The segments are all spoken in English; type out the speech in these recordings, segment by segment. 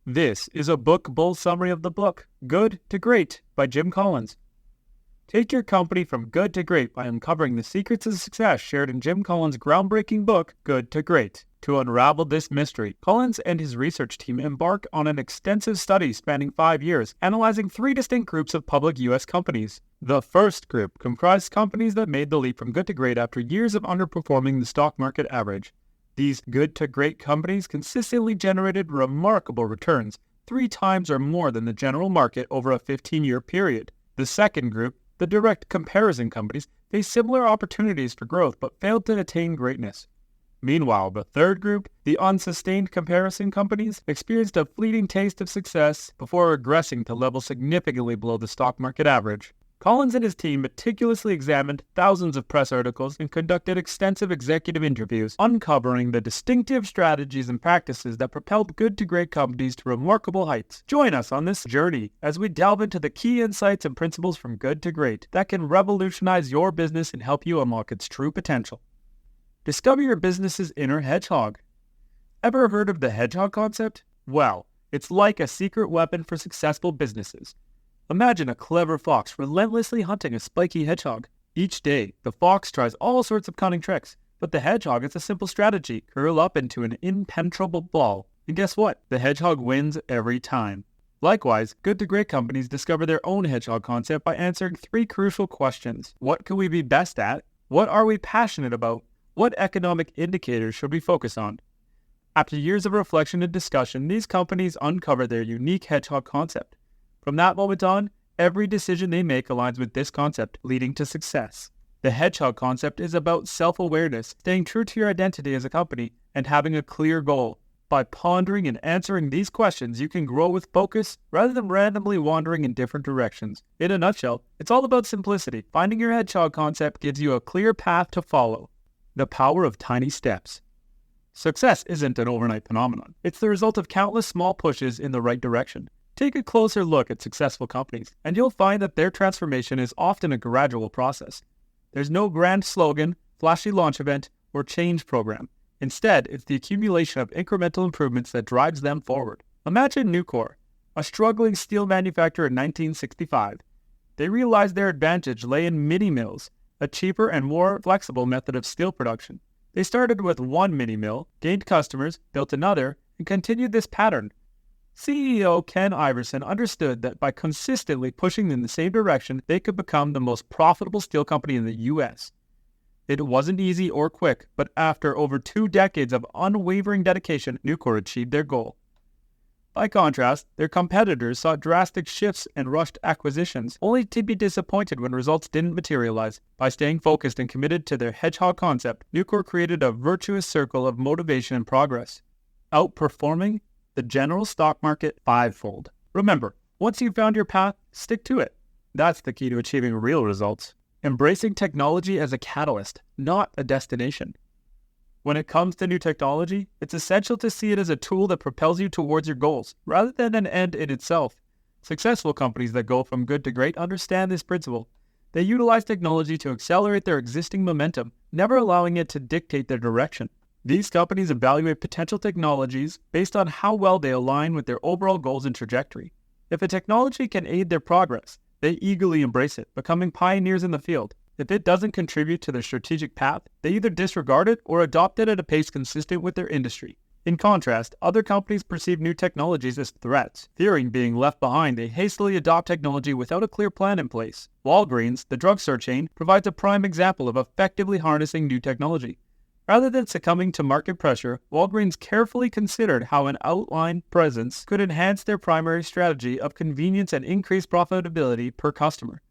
This is a bookbull summary of the book, Good to Great by Jim Collins. Take your company from good to great by uncovering the secrets of success shared in Jim Collins' groundbreaking book, Good to Great. To unravel this mystery, Collins and his research team embark on an extensive study spanning 5 years, analyzing 3 distinct groups of public U.S. companies. The first group comprised companies that made the leap from good to great after years of underperforming the stock market average. These good to great companies consistently generated remarkable returns, 3 times or more than the general market over a 15-year period. The second group, the direct comparison companies, faced similar opportunities for growth but failed to attain greatness. Meanwhile, the third group, the unsustained comparison companies, experienced a fleeting taste of success before regressing to levels significantly below the stock market average. Collins and his team meticulously examined thousands of press articles and conducted extensive executive interviews, uncovering the distinctive strategies and practices that propelled good to great companies to remarkable heights. Join us on this journey as we delve into the key insights and principles from good to great that can revolutionize your business and help you unlock its true potential. Discover your business's inner hedgehog. Ever heard of the hedgehog concept? Well, it's like a secret weapon for successful businesses. Imagine a clever fox relentlessly hunting a spiky hedgehog. Each day, the fox tries all sorts of cunning tricks, but the hedgehog has a simple strategy: curl up into an impenetrable ball. And guess what? The hedgehog wins every time. Likewise, good to great companies discover their own hedgehog concept by answering 3 crucial questions. What can we be best at? What are we passionate about? What economic indicators should we focus on? After years of reflection and discussion, these companies uncover their unique hedgehog concept. From that moment on, every decision they make aligns with this concept, leading to success. The hedgehog concept is about self-awareness, staying true to your identity as a company, and having a clear goal. By pondering and answering these questions, you can grow with focus rather than randomly wandering in different directions. In a nutshell, it's all about simplicity. Finding your hedgehog concept gives you a clear path to follow. The power of tiny steps. Success isn't an overnight phenomenon. It's the result of countless small pushes in the right direction. Take a closer look at successful companies, and you'll find that their transformation is often a gradual process. There's no grand slogan, flashy launch event, or change program. Instead, it's the accumulation of incremental improvements that drives them forward. Imagine Nucor, a struggling steel manufacturer in 1965. They realized their advantage lay in mini mills, a cheaper and more flexible method of steel production. They started with 1 mini mill, gained customers, built another, and continued this pattern. CEO Ken Iverson understood that by consistently pushing in the same direction, they could become the most profitable steel company in the U.S. It wasn't easy or quick, but after over 2 decades of unwavering dedication, Nucor achieved their goal. By contrast, their competitors saw drastic shifts and rushed acquisitions, only to be disappointed when results didn't materialize. By staying focused and committed to their hedgehog concept, Nucor created a virtuous circle of motivation and progress, outperforming the general stock market 5-fold. Remember, once you've found your path, stick to it. That's the key to achieving real results. Embracing technology as a catalyst, not a destination. When it comes to new technology, it's essential to see it as a tool that propels you towards your goals, rather than an end in itself. Successful companies that go from good to great understand this principle. They utilize technology to accelerate their existing momentum, never allowing it to dictate their direction. These companies evaluate potential technologies based on how well they align with their overall goals and trajectory. If a technology can aid their progress, they eagerly embrace it, becoming pioneers in the field. If it doesn't contribute to their strategic path, they either disregard it or adopt it at a pace consistent with their industry. In contrast, other companies perceive new technologies as threats. Fearing being left behind, they hastily adopt technology without a clear plan in place. Walgreens, the drugstore chain, provides a prime example of effectively harnessing new technology. Rather than succumbing to market pressure, Walgreens carefully considered how an outline presence could enhance their primary strategy of convenience and increase profitability per customer.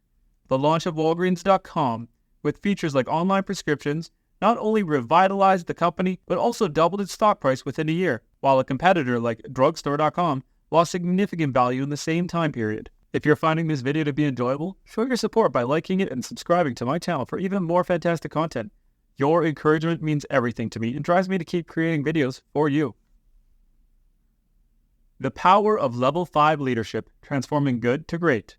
The launch of Walgreens.com, with features like online prescriptions, not only revitalized the company, but also doubled its stock price within a year, while a competitor like Drugstore.com lost significant value in the same time period. If you're finding this video to be enjoyable, show your support by liking it and subscribing to my channel for even more fantastic content. Your encouragement means everything to me and drives me to keep creating videos for you. The power of Level 5 leadership, transforming good to great.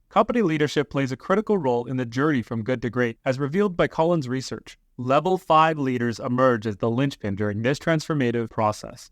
Company leadership plays a critical role in the journey from good to great, as revealed by Collins' research. Level 5 leaders emerge as the linchpin during this transformative process.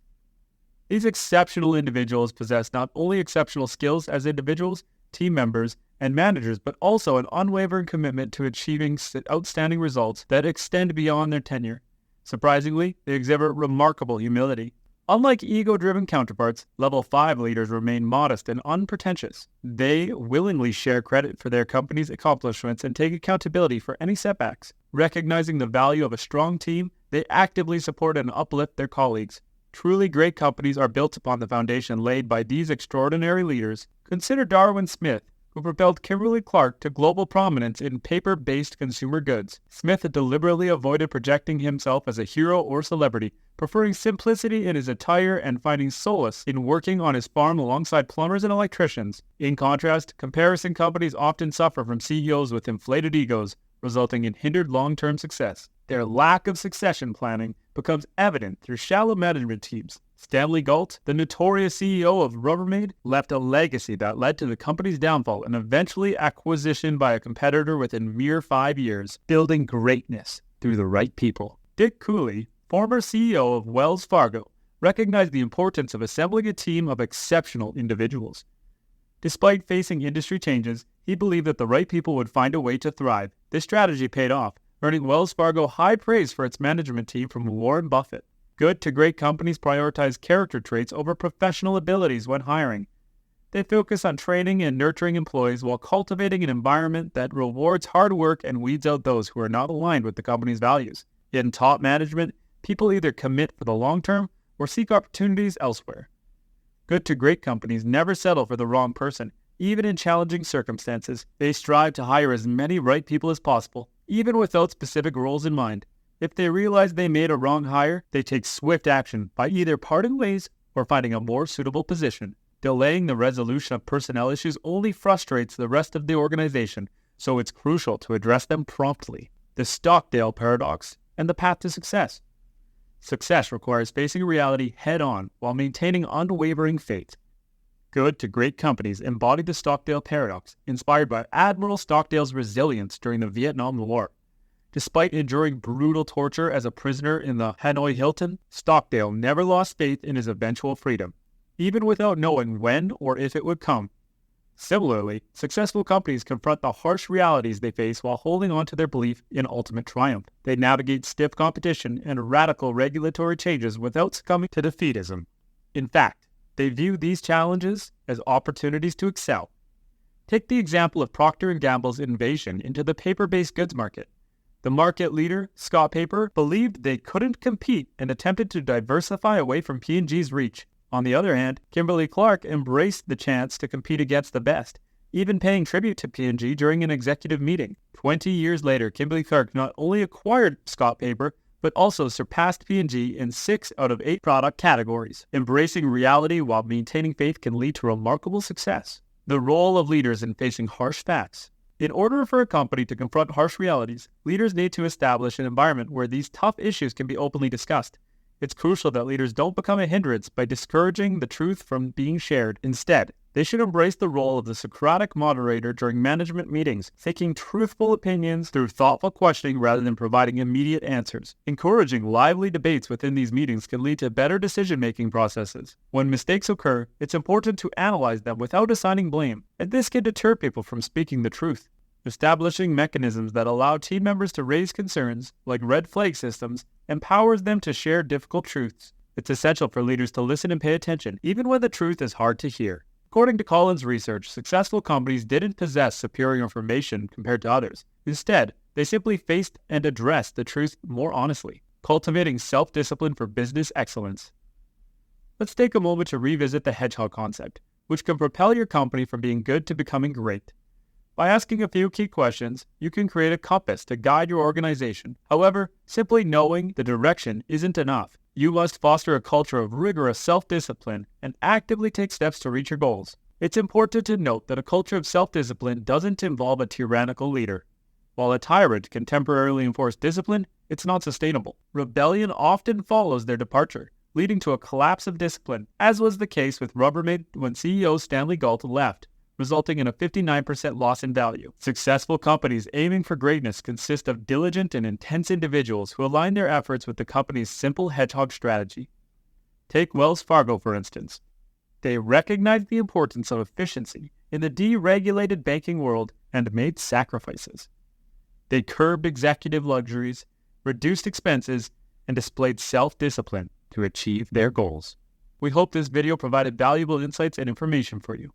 These exceptional individuals possess not only exceptional skills as individuals, team members, and managers, but also an unwavering commitment to achieving outstanding results that extend beyond their tenure. Surprisingly, they exhibit remarkable humility. Unlike ego-driven counterparts, level 5 leaders remain modest and unpretentious. They willingly share credit for their company's accomplishments and take accountability for any setbacks. Recognizing the value of a strong team, they actively support and uplift their colleagues. Truly great companies are built upon the foundation laid by these extraordinary leaders. Consider Darwin Smith, who propelled Kimberly-Clark to global prominence in paper-based consumer goods. Smith had deliberately avoided projecting himself as a hero or celebrity, preferring simplicity in his attire and finding solace in working on his farm alongside plumbers and electricians. In contrast, comparison companies often suffer from CEOs with inflated egos, resulting in hindered long-term success. Their lack of succession planning becomes evident through shallow management teams. Stanley Galt, the notorious CEO of Rubbermaid, left a legacy that led to the company's downfall and eventually acquisition by a competitor within mere 5 years, building greatness through the right people. Dick Cooley, former CEO of Wells Fargo, recognized the importance of assembling a team of exceptional individuals. Despite facing industry changes, he believed that the right people would find a way to thrive. This strategy paid off, earning Wells Fargo high praise for its management team from Warren Buffett. Good to great companies prioritize character traits over professional abilities when hiring. They focus on training and nurturing employees while cultivating an environment that rewards hard work and weeds out those who are not aligned with the company's values. In top management, people either commit for the long term or seek opportunities elsewhere. Good to great companies never settle for the wrong person. Even in challenging circumstances, they strive to hire as many right people as possible, even without specific roles in mind. If they realize they made a wrong hire, they take swift action by either parting ways or finding a more suitable position. Delaying the resolution of personnel issues only frustrates the rest of the organization, so it's crucial to address them promptly. The Stockdale paradox and the path to success. Success requires facing reality head-on while maintaining unwavering faith. Good to great companies embody the Stockdale paradox, inspired by Admiral Stockdale's resilience during the Vietnam War. Despite enduring brutal torture as a prisoner in the Hanoi Hilton, Stockdale never lost faith in his eventual freedom, even without knowing when or if it would come. Similarly, successful companies confront the harsh realities they face while holding on to their belief in ultimate triumph. They navigate stiff competition and radical regulatory changes without succumbing to defeatism. In fact, they view these challenges as opportunities to excel. Take the example of Procter & Gamble's invasion into the paper-based goods market. The market leader, Scott Paper, believed they couldn't compete and attempted to diversify away from P&G's reach. On the other hand, Kimberly-Clark embraced the chance to compete against the best, even paying tribute to P&G during an executive meeting. 20 years later, Kimberly-Clark not only acquired Scott Paper, but also surpassed P&G in 6 out of 8 product categories. Embracing reality while maintaining faith can lead to remarkable success. The role of leaders in facing harsh facts. In order for a company to confront harsh realities, leaders need to establish an environment where these tough issues can be openly discussed. It's crucial that leaders don't become a hindrance by discouraging the truth from being shared. Instead, they should embrace the role of the Socratic moderator during management meetings, seeking truthful opinions through thoughtful questioning rather than providing immediate answers. Encouraging lively debates within these meetings can lead to better decision-making processes. When mistakes occur, it's important to analyze them without assigning blame, and this can deter people from speaking the truth. Establishing mechanisms that allow team members to raise concerns, like red flag systems, empowers them to share difficult truths. It's essential for leaders to listen and pay attention, even when the truth is hard to hear. According to Collins' research, successful companies didn't possess superior information compared to others. Instead, they simply faced and addressed the truth more honestly, cultivating self-discipline for business excellence. Let's take a moment to revisit the hedgehog concept, which can propel your company from being good to becoming great. By asking a few key questions, you can create a compass to guide your organization. However, simply knowing the direction isn't enough. You must foster a culture of rigorous self-discipline and actively take steps to reach your goals. It's important to note that a culture of self-discipline doesn't involve a tyrannical leader. While a tyrant can temporarily enforce discipline, it's not sustainable. Rebellion often follows their departure, leading to a collapse of discipline, as was the case with Rubbermaid when CEO Stanley Galt left, resulting in a 59% loss in value. Successful companies aiming for greatness consist of diligent and intense individuals who align their efforts with the company's simple hedgehog strategy. Take Wells Fargo, for instance. They recognized the importance of efficiency in the deregulated banking world and made sacrifices. They curbed executive luxuries, reduced expenses, and displayed self-discipline to achieve their goals. We hope this video provided valuable insights and information for you.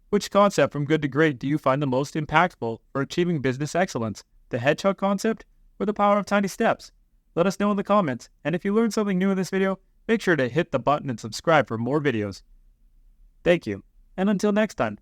Which concept from good to great do you find the most impactful for achieving business excellence? The hedgehog concept or the power of tiny steps? Let us know in the comments, and if you learned something new in this video, make sure to hit the button and subscribe for more videos. Thank you, and until next time.